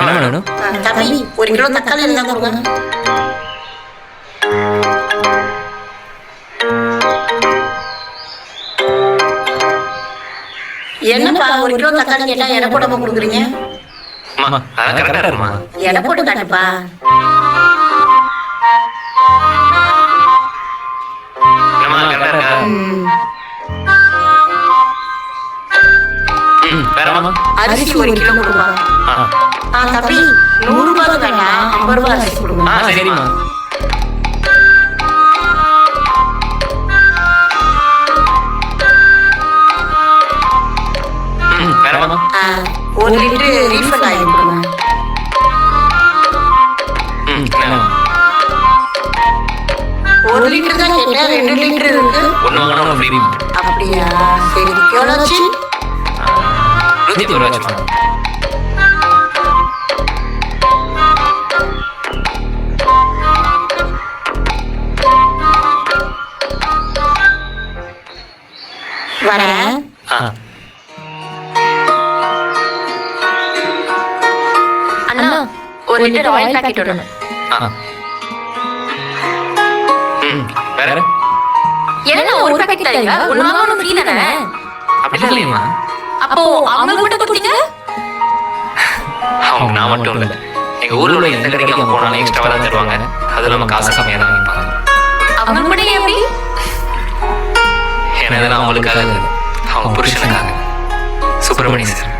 வேணும்? தம்பி 1 கிலோ தக்காளி இருந்தா கொடுங்க. என்னப்பா 1 கிலோ தக்காளி கேட்டா எடை போடாம கொடுக்குறீங்க? எடை போட்டு காட்டுப்பா. அரிசி 1 கிலோ கொடுப்பா. தம்பி 100 ரூபாய் வேண்டாம், 50 ரூபாய் அரிசி கொடுங்க. சரிம்மா. ஒரு லிட்டர் ரீஃபண்ட் ஆயில் கொடுங்க. ஒரு லிட்டர் தான் கேட்டேன், 2 லிட்டர் இருக்கு. அப்படியா? சரி, எவ்வளோ ஆச்சு? 110 ரூபாய். வரேன். அண்ணா, ஒரு லிட்டர் ஆயில் பாக்கெட் வரணும். என்ன ஒரு பாக்கெட் தரீங்க? ஒண்ணு வாங்க ஒண்ணு ஃப்ரீ தானே? அப்படி இல்லையா? அப்போ அவங்களுக்கு மட்டும் கொடுத்தீங்க? அவங்க நான் மட்டும் இல்ல, எங்க ஊர்ல உள்ள எந்த கடைக்கு அவங்க போனாலும் எக்ஸ்ட்ராவா தான் தருவாங்க. அது நம்ம காசு கம்மியா தான் வைப்பாங்க. அவங்க மட்டும் எப்படி? ஏன்னா இதெல்லாம் அவங்களுக்காக இல்லை, அவங்க புருஷனுக்காக. சுப்பிரமணிய சார்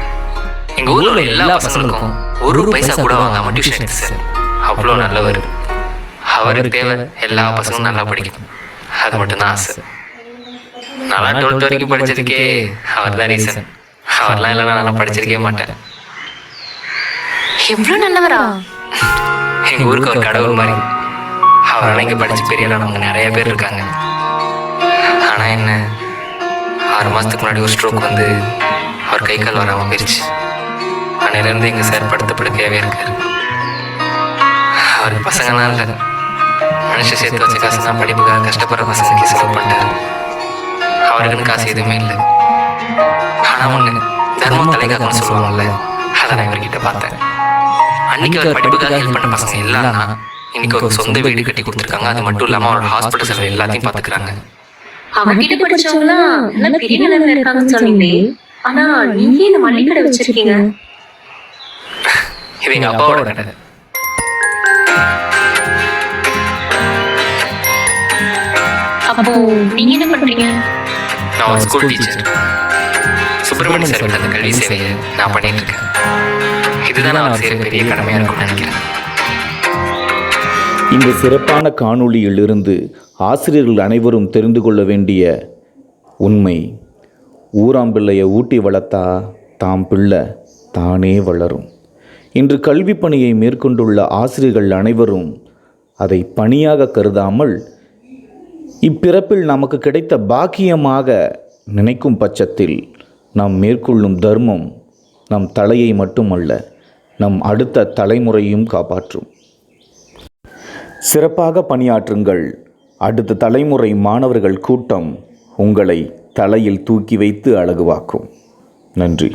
எங்க ஊர்ல உள்ள எல்லா பசங்களுக்கும் 1 பைசா கூட வாங்காம டியூஷன் எடுத்து சார். அவ்வளோ நல்லவர். அவருக்கு தேவை எல்லா பசங்களும் நல்லா படிக்கணும், அது மட்டும்தான் ஆசை. நல்லா 12th வரைக்கும் படிச்சதுக்கே அவர் தான் ரீசன். அவர்லாம் இல்லைன்னா நல்லா படிச்சிருக்கவே மாட்டேன். எவ்வளவு நல்லவரா? எங்க ஊருக்கு அவர் கடவுள் மாதிரி. அவரால் இங்கே படிச்சு பெரிய ஆனவங்க நிறைய பேர் இருக்காங்க. ஆனா என்ன, 6 மாசத்துக்கு முன்னாடி ஒரு ஸ்ட்ரோக் வந்து அவர் கை கால் வராமல் போயிடுச்சு. அன்னையிலேருந்து எங்கள் சார் படுக்கையாகவே இருக்காரு. அவருக்கு பசங்கள்லாம் இல்லை, மனுஷன் சேர்த்து வச்ச காசு தான் படிப்புக்காக கஷ்டப்படுற பசங்களுக்கு செலவு பண்ணிட்டாரு. அவருக்குன்னு காசு எதுவுமே இல்லை. ஆனால் ஒன்று, தர்மம் தலைக்காகன்னு சொல்லுவாங்கல்ல, அதை நான் இவர்கிட்ட பார்த்தேன். அன்னைக்கு அவர் படிப்புக்காக ஹெல்ப் பண்ண பசங்க இல்லைன்னா இன்னைக்கு ஒரு சொந்த வீடு கட்டி கொடுத்துருக்காங்க. அது மட்டும் இல்லாமல் அவரோட ஹாஸ்பிட்டல் செலவு எல்லாத்தையும் பார்த்துக்கிறாங்க. அவர்கிட்ட படிச்சவங்களாம் பெரிய நிலைமையில இருக்காங்கன்னு சொன்னீங்களே, ஆனா நீங்க இந்த மளிகை வச்சிருக்கீங்க? இது எங்க அப்பாவோட கடை. அப்போ நீங்க என்ன பண்றீங்க? நான் ஒரு ஸ்கூல் டீச்சர். சுப்பிரமணிய சார் அந்த கல்வி சேவையை நான் பண்ணிட்டு இருக்கேன். இதுதான் நான் செய்ய பெரிய கடமையா இருக்கும்னு நினைக்கிறேன். இந்த சிறப்பான காணொளியிலிருந்து ஆசிரியர்கள் அனைவரும் தெரிந்து கொள்ள வேண்டிய உண்மை, ஊராம்பிள்ளையை ஊட்டி வளர்த்தா தாம் பிள்ளை தானே வளரும். இன்று கல்வி பணியை மேற்கொண்டுள்ள ஆசிரியர்கள் அனைவரும் அதை பணியாக கருதாமல் இப்பிறப்பில் நமக்கு கிடைத்த பாக்கியமாக நினைக்கும் பட்சத்தில் நாம் மேற்கொள்ளும் தர்மம் நம் தலையை மட்டுமல்ல, நம் அடுத்த தலைமுறையும் காப்பாற்றும். சிறப்பாக பணியாற்றுங்கள். அடுத்த தலைமுறை மாணவர்கள் கூட்டம் உங்களை தலையில் தூக்கி வைத்து அழகுவாக்கும். நன்றி.